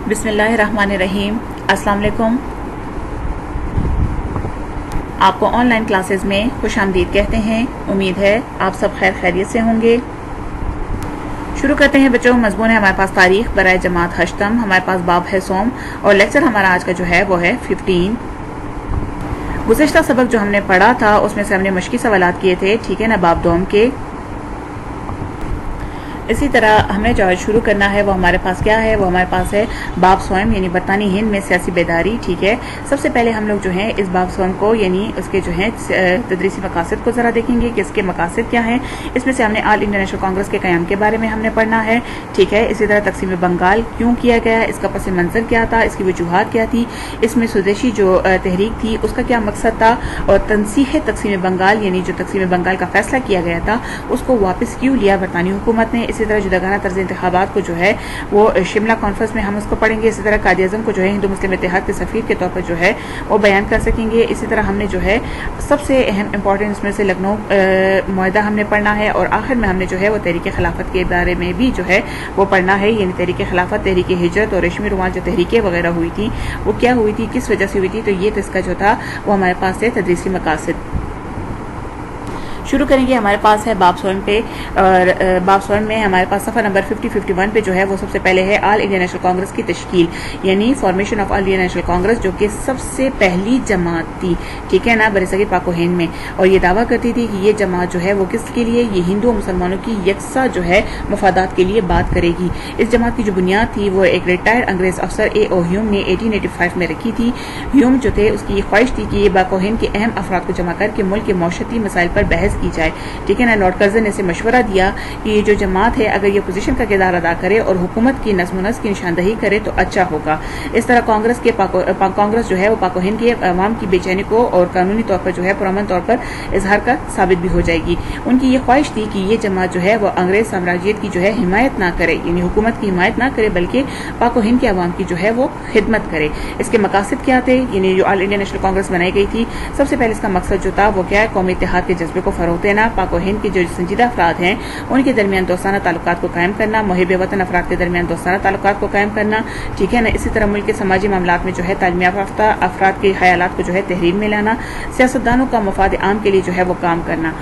بسم اللہ الرحمن الرحیم۔ السلام علیکم۔ آپ کو آن لائن کلاسز میں خوش آمدید کہتے ہیں۔ امید ہے آپ سب خیر خیریت سے ہوں گے۔ شروع کرتے ہیں بچوں۔ مضمون ہے ہمارے پاس تاریخ برائے جماعت ہشتم، ہمارے پاس باب ہے سوم، اور لیکچر ہمارا آج کا جو ہے وہ ہے 15۔ گزشتہ سبق جو ہم نے پڑھا تھا اس میں سے ہم نے مشقی سوالات کیے تھے، ٹھیک ہے نا، باب دوم کے۔ اسی طرح ہمیں جو شروع کرنا ہے وہ ہمارے پاس کیا ہے، وہ ہمارے پاس ہے باب سوم، یعنی برطانوی ہند میں سیاسی بیداری، ٹھیک ہے۔ سب سے پہلے ہم لوگ جو ہیں اس باب سوم کو، یعنی اس کے جو ہیں تدریسی مقاصد کو ذرا دیکھیں گے کہ اس کے مقاصد کیا ہیں۔ اس میں سے ہم نے آل انڈیا نیشنل کانگریس کے قیام کے بارے میں ہم نے پڑھنا ہے، ٹھیک ہے۔ اسی طرح تقسیم بنگال کیوں کیا گیا، اس کا پس منظر کیا تھا، اس کی وجوہات کیا تھی، اس میں سودیشی جو تحریک تھی اس کا کیا مقصد تھا، اور تنسیخ تقسیم بنگال، یعنی جو تقسیم بنگال کا فیصلہ کیا گیا تھا اس کو واپس کیوں لیا برطانوی حکومت نے۔ اسی طرح جداگانہ طرز انتخابات کو جو ہے وہ شملہ کانفرنس میں ہم اس کو پڑھیں گے۔ اسی طرح قائد اعظم کو جو ہے ہندو مسلم اتحاد کے سفیر کے طور پر جو ہے وہ بیان کر سکیں گے۔ اسی طرح ہم نے جو ہے سب سے اہم امپورٹنٹ اس میں سے لکھنؤ معاہدہ ہم نے پڑھنا ہے، اور آخر میں ہم نے جو ہے وہ تحریک خلافت کے بارے میں بھی جو ہے وہ پڑھنا ہے، یعنی تحریک خلافت، تحریک ہجرت اور ریشمی رومال جو تحریکیں وغیرہ ہوئی تھی وہ کیا ہوئی تھی، کس وجہ سے ہوئی تھی۔ تو یہ تو اس کا جو تھا وہ ہمارے پاس ہے تدریسی مقاصد۔ شروع کریں گے، ہمارے پاس ہے باب سوم پہ، اور باب سوم میں ہمارے پاس صفحہ نمبر 50-51 پہ جو ہے وہ سب سے پہلے ہے آل انڈیا نیشنل کانگریس کی تشکیل، یعنی formation of all India national Congress, جو کہ سب سے پہلی جماعت تھی، ٹھیک ہے نا، برصغیر پاک و ہند میں، اور یہ دعویٰ کرتی تھی کہ یہ جماعت جو ہے وہ کس کے لیے، یہ ہندو اور مسلمانوں کی یکساں جو ہے مفادات کے لیے بات کرے گی۔ اس جماعت کی جو بنیاد تھی وہ ایک ریٹائرڈ انگریز افسر اے او ہیوم نے 1885 میں رکھی تھی۔ ہیوم جو تھے اس کی یہ خواہش تھی کہ یہ پاک و ہند کے اہم افراد کو جمع کر کے ملک کے معاشرتی مسائل پر بحث کی جائے، ٹھیک ہے نا۔ لارڈ کرزن نے اسے مشورہ دیا کہ یہ جو جماعت ہے اگر یہ اپوزیشن کا کردار ادا کرے اور حکومت کی نظم و نسق کی نشاندہی کرے تو اچھا ہوگا۔ اس طرح کانگریس جو ہے وہ پاک و ہند کے عوام کی بے چینی کو اور قانونی طور پر جو ہے پرامن طور پر اظہار کا ثابت بھی ہو جائے گی۔ ان کی یہ خواہش تھی کہ یہ جماعت جو ہے وہ انگریز سامراجیت کی جو ہے حمایت نہ کرے، یعنی حکومت کی حمایت نہ کرے، بلکہ پاک و ہند کے عوام کی جو ہے وہ خدمت کرے۔ اس کے مقاصد کیا تھے، یعنی جو آل انڈیا نیشنل کانگریس بنائی گئی تھی، سب سے پہلے اس کا مقصد جو تھا وہ کیا ہے، قومی اتحاد کے جذبے کو فروغ دینا، پاک و ہند کے جو سنجیدہ افراد ہیں ان کے درمیان دوستانہ تعلقات کو قائم کرنا، محب وطن افراد کے درمیان دوستانہ تعلقات کو قائم کرنا، ٹھیک ہے نا۔ اسی طرح ملک کے سماجی معاملات میں جو ہے تعلیم یافتہ افراد کے خیالات کو جو ہے تحریر میں لانا، سیاستدانوں کا مفاد عام کے لیے جو ہے وہ کام کرنا۔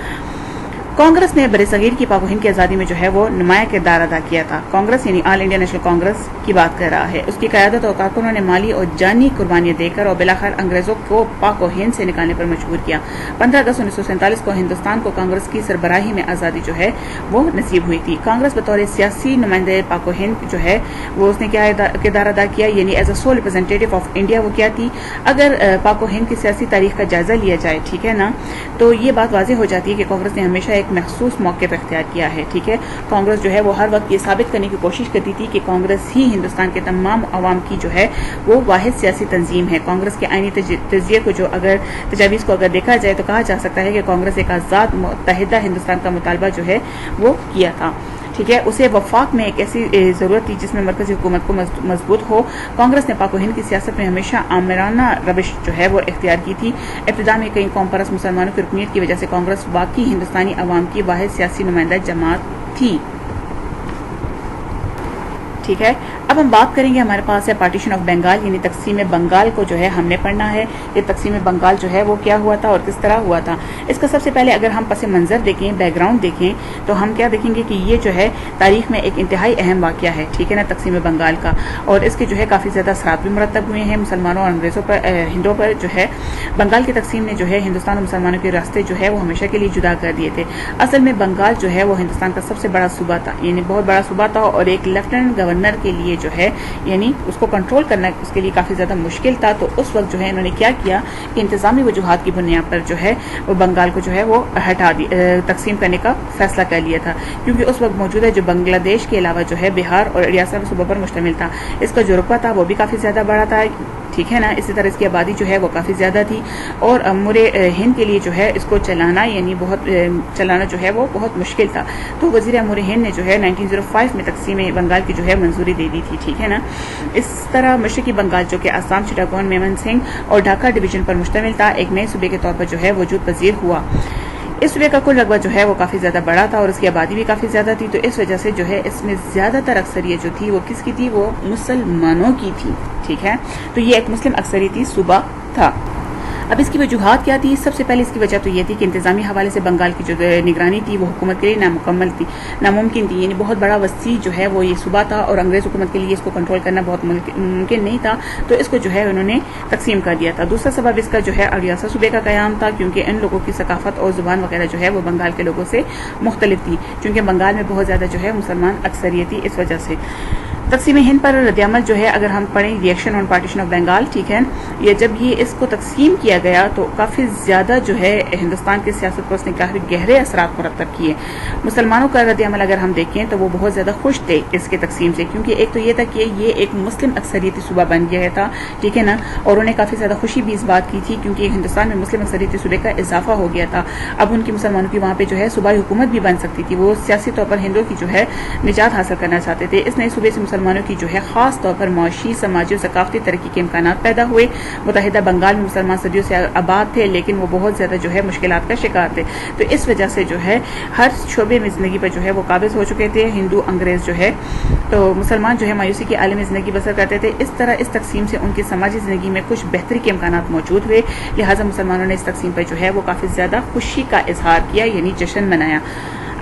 کانگریس نے برصغیر کی پاک و ہند کی آزادی میں جو ہے وہ نمایاں کردار ادا کیا تھا۔ کانگریس یعنی آل انڈیا نیشنل کانگریس کی بات کر رہا ہے۔ اس کی قیادت اور کارکنوں نے مالی اور جانی قربانیاں دے کر اور بلاخر انگریزوں کو پاک و ہند سے نکالنے پر مجبور کیا۔ 15/10/1947 کو ہندوستان کو کانگریس کی سربراہی میں آزادی جو ہے وہ نصیب ہوئی تھی۔ کانگریس بطور سیاسی نمائندے پاک و ہند جو ہے وہ اس نے کیا کردار ادا کیا، یعنی as a civil representative of India وہ کیا تھی۔ اگر پاک و ہند کی سیاسی تاریخ کا جائزہ لیا جائے، ٹھیک ہے نا، تو یہ بات واضح ہو جاتی ہے کہ کانگریس نے ہمیشہ ایک مخصوص موقف اختیار کیا ہے، ٹھیک ہے۔ کانگریس جو ہے وہ ہر وقت یہ ثابت کرنے کی کوشش کرتی تھی کہ کانگریس ہی ہندوستان کے تمام عوام کی جو ہے وہ واحد سیاسی تنظیم ہے۔ کانگریس کے آئینی تجزیے کو جو اگر تجاویز کو اگر دیکھا جائے تو کہا جا سکتا ہے کہ کانگریس ایک آزاد متحدہ ہندوستان کا مطالبہ جو ہے وہ کیا تھا، ٹھیک ہے۔ اسے وفاق میں ایک ایسی ضرورت تھی جس میں مرکزی حکومت کو مضبوط ہو۔ کانگریس نے پاک و ہند کی سیاست میں ہمیشہ آمرانہ روش جو ہے وہ اختیار کی تھی۔ ابتدا میں کئی قوم پرست مسلمانوں کی رکنیت کی وجہ سے کانگریس باقی ہندوستانی عوام کی واحد سیاسی نمائندہ جماعت تھی، ٹھیک ہے۔ اب ہم بات کریں گے، ہمارے پاس ہے پارٹیشن آف بنگال، یعنی تقسیم بنگال کو جو ہے ہم نے پڑھنا ہے۔ یہ تقسیم بنگال جو ہے وہ کیا ہوا تھا اور کس طرح ہوا تھا۔ اس کا سب سے پہلے اگر ہم پس منظر دیکھیں، بیک گراؤنڈ دیکھیں، تو ہم کیا دیکھیں گے کہ یہ جو ہے تاریخ میں ایک انتہائی اہم واقعہ ہے، ٹھیک ہے نا، تقسیم بنگال کا، اور اس کے جو ہے کافی زیادہ اثرات بھی مرتب ہوئے ہیں مسلمانوں اور انگریزوں پر، ہندوؤں پر جو ہے۔ بنگال کی تقسیم نے جو ہے ہندوستان اور مسلمانوں کے راستے جو ہے وہ ہمیشہ کے لیے جدا کر دیے تھے۔ اصل میں بنگال جو ہے وہ ہندوستان کا سب سے بڑا صوبہ تھا، یعنی بہت بڑا صوبہ تھا، اور ایک لیفٹیننٹ گورنر کے لیے جو ہے یعنی اس کو کنٹرول کرنا اس کے لیے کافی زیادہ مشکل تھا۔ تو اس وقت جو ہے انہوں نے کیا کیا کہ انتظامی وجوہات کی بنیاد پر جو ہے وہ بنگال کو جو ہے وہ ہٹا دی، تقسیم کرنے کا فیصلہ کر لیا تھا، کیونکہ اس وقت موجودہ جو بنگلہ دیش کے علاوہ جو ہے بہار اور اڑیسہ صوبہ پر مشتمل تھا۔ اس کا جو رقبہ تھا وہ بھی کافی زیادہ بڑا تھا، ٹھیک ہے نا۔ اسی طرح اس کی آبادی جو ہے وہ کافی زیادہ تھی، اور امور ہند کے لیے جو ہے اس کو چلانا جو ہے وہ بہت مشکل تھا۔ تو وزیر امور ہند نے جو ہے 1905 میں تقسیم بنگال کی جو ہے منظوری دے دی تھی، ٹھیک ہے نا۔ اس طرح مشرقی بنگال جو کہ آسام، چٹاگون، میمن سنگھ اور ڈھاکہ ڈویژن پر مشتمل تھا، ایک نئے صوبے کے طور پر جو ہے وجود پذیر ہوا۔ اس صوبے کا کل رقبہ جو ہے وہ کافی زیادہ بڑا تھا اور اس کی آبادی بھی کافی زیادہ تھی، تو اس وجہ سے جو ہے اس میں زیادہ تر اکثریت جو تھی وہ کس کی تھی؟ وہ مسلمانوں کی تھی، ٹھیک ہے، تو یہ ایک مسلم اکثریتی صوبہ تھا۔ اب اس کی وجوہات کیا تھی؟ سب سے پہلے اس کی وجہ تو یہ تھی کہ انتظامی حوالے سے بنگال کی جو نگرانی تھی وہ حکومت کے لیے ناممکن تھی، یعنی بہت بڑا وسیع جو ہے وہ یہ صوبہ تھا اور انگریز حکومت کے لیے اس کو کنٹرول کرنا بہت ممکن نہیں تھا، تو اس کو جو ہے انہوں نے تقسیم کر دیا تھا۔ دوسرا سبب اس کا جو ہے اریاسا صوبے کا قیام تھا، کیونکہ ان لوگوں کی ثقافت اور زبان وغیرہ جو ہے وہ بنگال کے لوگوں سے مختلف تھی، چونکہ بنگال میں بہت زیادہ جو ہے مسلمان اکثریت تھی، اس وجہ سے۔ تقسیم ہند پر رد عمل جو ہے اگر ہم پڑھیں reaction on partition of Bengal, ٹھیک ہے، یہ جب یہ اس کو تقسیم کیا گیا تو کافی زیادہ جو ہے ہندوستان کی سیاست پر اس نے کافی گہرے اثرات مرتب کیے۔ مسلمانوں کا رد عمل اگر ہم دیکھیں تو وہ بہت زیادہ خوش تھے اس کے تقسیم سے، کیونکہ ایک تو یہ تھا کہ یہ ایک مسلم اکثریتی صوبہ بن گیا تھا، ٹھیک ہے نا، اور انہیں کافی زیادہ خوشی بھی اس بات کی تھی کیونکہ ہندوستان میں مسلم اکثریتی صوبے کا اضافہ ہو گیا تھا، اب ان کی مسلمانوں کی وہاں پہ جو ہے صوبائی حکومت بھی بن سکتی تھی، وہ سیاسی طور پر ہندوؤں کی جو ہے نجات حاصل کرنا چاہتے تھے۔ اس نئے صوبے سے مسلمانوں کی جو ہے خاص طور پر معاشی، سماجی اور ثقافتی ترقی کے امکانات پیدا ہوئے۔ متحدہ بنگال میں مسلمان صدیوں سے آباد تھے، لیکن وہ بہت زیادہ جو ہے مشکلات کا شکار تھے، تو اس وجہ سے جو ہے ہر شعبے میں زندگی پر جو ہے وہ قابض ہو چکے تھے ہندو انگریز جو ہے، تو مسلمان جو ہے مایوسی کی عالمی زندگی بسر کرتے تھے۔ اس طرح اس تقسیم سے ان کی سماجی زندگی میں کچھ بہتری کے امکانات موجود ہوئے، لہٰذا مسلمانوں نے اس تقسیم پر جو ہے وہ کافی زیادہ خوشی کا اظہار کیا، یعنی جشن منایا۔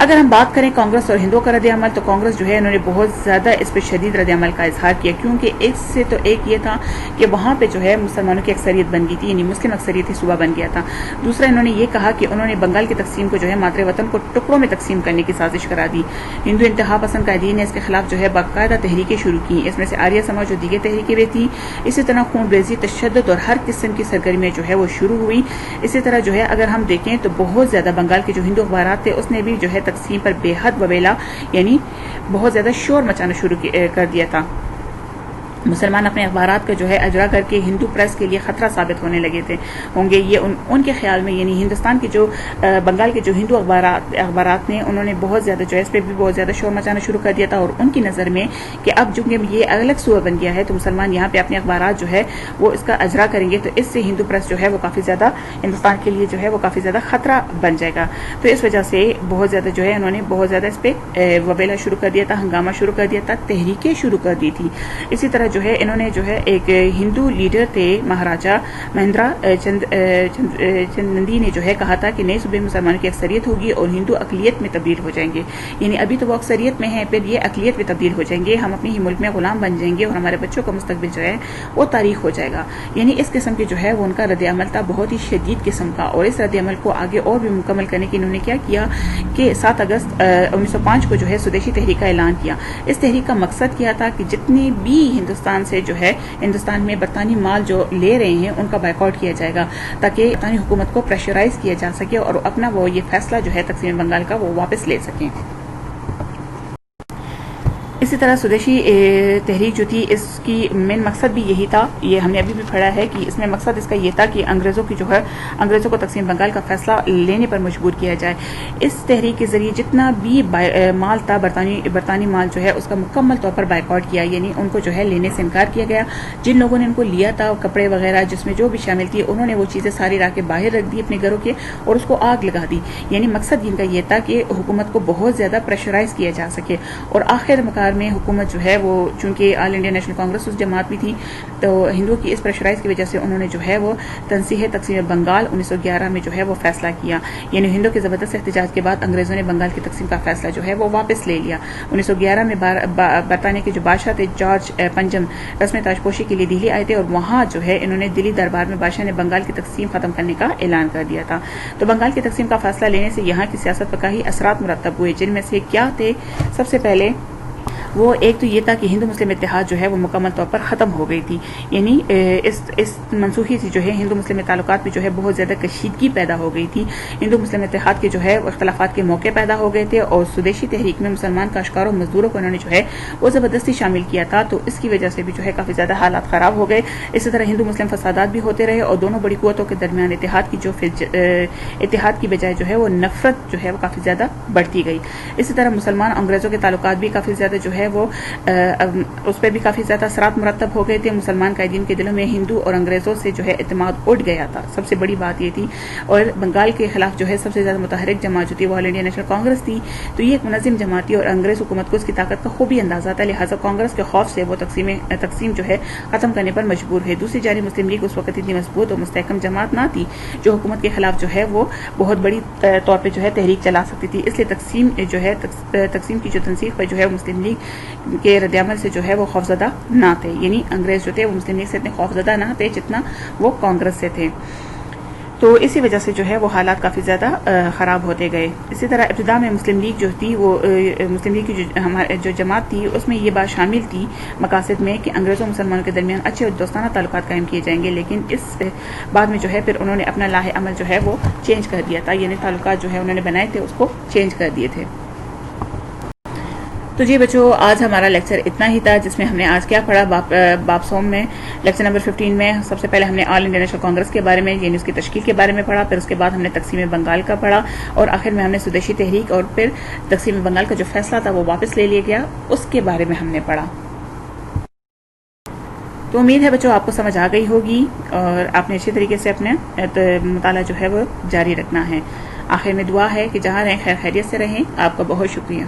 اگر ہم بات کریں کانگریس اور ہندوؤں کا رد عمل، تو کانگریس جو ہے انہوں نے بہت زیادہ اس پہ شدید رد عمل کا اظہار کیا، کیونکہ ایک سے تو ایک یہ تھا کہ وہاں پہ جو ہے مسلمانوں کی اکثریت بن گئی تھی، یعنی مسلم اکثریتی صوبہ بن گیا تھا۔ دوسرا انہوں نے یہ کہا کہ انہوں نے بنگال کی تقسیم کو جو ہے مادر وطن کو ٹکڑوں میں تقسیم کرنے کی سازش کرا دی۔ ہندو انتہا پسند قائدین نے اس کے خلاف جو ہے باقاعدہ تحریکیں شروع کی، اس میں سے آریہ سماج اور دیگر تحریکیں بھی تھیں۔ اسی طرح خون ریزی، تشدد اور ہر قسم کی سرگرمیاں جو ہے وہ شروع ہوئی۔ اسی طرح جو ہے اگر ہم دیکھیں تو بہت زیادہ بنگال کے جو ہندو اخبارات تھے اس نے بھی جو ہے تقسیم پر بے حد وبیلا، یعنی بہت زیادہ شور مچانا شروع کر دیا تھا۔ مسلمان اپنے اخبارات کا جو ہے اجرا کر کے ہندو پریس کے لیے خطرہ ثابت ہونے لگے تھے ہوں گے، یہ ان کے خیال میں، یعنی ہندوستان کے جو بنگال کے جو ہندو اخبارات نے انہوں نے بہت زیادہ جو ہے اس پہ بھی بہت زیادہ شور مچانا شروع کر دیا تھا، اور ان کی نظر میں کہ اب چونکہ یہ الگ صوبہ بن گیا ہے تو مسلمان یہاں پہ اپنے اخبارات جو ہے وہ اس کا اجرا کریں گے، تو اس سے ہندو پریس جو ہے وہ کافی زیادہ ہندوستان کے لیے جو ہے وہ کافی زیادہ خطرہ بن جائے گا، تو اس وجہ سے بہت زیادہ جو ہے انہوں نے بہت زیادہ اس پہ وبیلا شروع کر دیا تھا، ہنگامہ شروع کر دیا تھا، تحریکیں شروع کر دی تھی۔ اسی طرح جو ہے انہوں نے جو ہے ایک ہندو لیڈر تھے مہاراجا مہندرا چند نندی نے جو ہے کہا تھا کہ نئے صوبے مسلمانوں کی اکثریت ہوگی اور ہندو اقلیت میں تبدیل ہو جائیں گے، یعنی ابھی تو وہ اکثریت میں ہیں، پھر یہ اقلیت میں تبدیل ہو جائیں گے، ہم اپنے ہی ملک میں غلام بن جائیں گے اور ہمارے بچوں کا مستقبل جو ہے وہ تاریخ ہو جائے گا، یعنی اس قسم کی جو ہے وہ ان کا رد عمل تھا، بہت ہی شدید قسم کا، اور اس رد عمل کو آگے اور بھی مکمل کرنے کی انہوں نے کیا کیا کہ 7 اگست 1905 کو جو ہے سودیشی تحریک کا اعلان کیا۔ اس تحریک کا مقصد کیا تھا کہ جتنے بھی ہندوستان سے جو ہے ہندوستان میں برطانوی مال جو لے رہے ہیں ان کا بائیکاٹ کیا جائے گا، تاکہ برطانوی حکومت کو پریشرائز کیا جا سکے اور اپنا وہ یہ فیصلہ جو ہے تقسیم بنگال کا وہ واپس لے سکیں۔ اسی طرح سودیشی تحریک جو تھی اس کی مین مقصد بھی یہی تھا، یہ ہم نے ابھی بھی پڑھا ہے کہ اس میں مقصد اس کا یہ تھا کہ انگریزوں کی جو ہے انگریزوں کو تقسیم بنگال کا فیصلہ لینے پر مجبور کیا جائے۔ اس تحریک کے ذریعے جتنا بھی مال تھا برطانوی مال جو ہے اس کا مکمل طور پر بائیکاٹ کیا، یعنی ان کو جو ہے لینے سے انکار کیا گیا۔ جن لوگوں نے ان کو لیا تھا کپڑے وغیرہ جس میں جو بھی شامل تھی انہوں نے وہ چیزیں ساری لا کے باہر رکھ دی اپنے گھروں کے اور اس کو آگ لگا دی، یعنی مقصد ان کا یہ تھا کہ حکومت کو بہت زیادہ پریشرائز کیا جا سکے، اور آخر مکار میں حکومت جو ہے وہ چونکہ آل انڈیا نیشنل کانگریس اس جماعت بھی تھی تو ہندوؤں کی اس پریشرائز کی وجہ سے انہوں نے جو ہے وہ تنصیح تقسیم بنگال 1911 میں جو ہے وہ فیصلہ کیا، یعنی ہندوؤں کے زبردست احتجاج کے بعد انگریزوں نے بنگال کی تقسیم کا فیصلہ جو ہے وہ واپس لے لیا۔ 1911 میں برطانیہ کے جو بادشاہ تھے جارج پنجم رسم تاجپوشی کے لیے دہلی آئے تھے، اور وہاں جو ہے انہوں نے دلی دربار میں بادشاہ نے بنگال کی تقسیم ختم کرنے کا اعلان کر دیا تھا۔ تو بنگال کی تقسیم کا فیصلہ لینے سے یہاں کی سیاست پر کئی اثرات مرتب ہوئے، جن میں سے کیا تھے؟ سب سے پہلے وہ ایک تو یہ تھا کہ ہندو مسلم اتحاد جو ہے وہ مکمل طور پر ختم ہو گئی تھی، یعنی اس منسوخی سے جو ہے ہندو مسلم تعلقات میں جو ہے بہت زیادہ کشیدگی پیدا ہو گئی تھی، ہندو مسلم اتحاد کے جو ہے اختلافات کے موقع پیدا ہو گئے تھے، اور سودیشی تحریک میں مسلمان کاشتکاروں مزدوروں کو انہوں نے جو ہے وہ زبردستی شامل کیا تھا، تو اس کی وجہ سے بھی جو ہے کافی زیادہ حالات خراب ہو گئے۔ اسی طرح ہندو مسلم فسادات بھی ہوتے رہے اور دونوں بڑی قوتوں کے درمیان اتحاد کی بجائے جو ہے وہ نفرت جو ہے وہ کافی زیادہ بڑھتی گئی۔ اسی طرح مسلمان انگریزوں کے تعلقات بھی کافی زیادہ جو ہے ہے وہ اس پہ بھی کافی زیادہ اثرات مرتب ہو گئے تھے. مسلمان قائدین کے دلوں میں ہندو اور انگریزوں سے جو ہے اعتماد اٹھ گیا تھا. سب سے بڑی بات یہ تھی. اور بنگال کے خلاف جو ہے سب سے زیادہ متحرک جماعت جو تھی وہ آل انڈیا نیشنل کانگریس تھی. تو یہ ایک منظم جماعت تھی اور انگریز حکومت کو اس کی طاقت کا خوبی اندازہ تھا. لہٰذا کانگریس کے خوف سے وہ تقسیم جو ہے ختم کرنے پر مجبور ہے. دوسری جانب مسلم لیگ اس وقت اتنی مضبوط اور مستحکم جماعت نہ تھی جو حکومت کے خلاف جو ہے وہ بہت بڑی طور پہ جو ہے تحریک چلا سکتی تھی. اس لیے تقسیم کی جو تنسیق پر جو ہے مسلم لیگ کے رد عمل سے جو ہے وہ خوفزدہ نہ تھے. یعنی انگریز جو تھے وہ مسلم لیگ سے اتنے خوفزدہ نہ تھے جتنا وہ کانگریس سے تھے. تو اسی وجہ سے جو ہے وہ حالات کافی زیادہ خراب ہوتے گئے. اسی طرح ابتدا میں مسلم لیگ جو تھی وہ مسلم لیگ کی جو جماعت تھی اس میں یہ بات شامل تھی مقاصد میں کہ انگریزوں مسلمانوں کے درمیان اچھے اور دوستانہ تعلقات قائم کیے جائیں گے. لیکن اس بعد میں جو ہے پھر انہوں نے اپنا لاہ عمل جو ہے وہ چینج کر دیا تھا. یعنی تعلقات جو ہے انہوں نے بنائے تھے اس کو چینج کر دیے تھے. تو جی بچوں آج ہمارا لیکچر اتنا ہی تھا جس میں ہم نے آج کیا پڑھا. باب سوم میں لیکچر نمبر 15 میں سب سے پہلے ہم نے آل انڈیا نیشنل کانگریس کے بارے میں یعنی اس کی تشکیل کے بارے میں پڑھا. پھر اس کے بعد ہم نے تقسیم بنگال کا پڑھا اور آخر میں ہم نے سودیشی تحریک اور پھر تقسیم بنگال کا جو فیصلہ تھا وہ واپس لے لیا گیا اس کے بارے میں ہم نے پڑھا. تو امید ہے بچوں آپ کو سمجھ آ گئی ہوگی اور آپ نے اچھی طریقے سے اپنے مطالعہ جو ہے وہ جاری رکھنا ہے. آخر میں دعا ہے کہ جہاں رہیں خیر خیریت سے رہیں. آپ کا بہت شکریہ.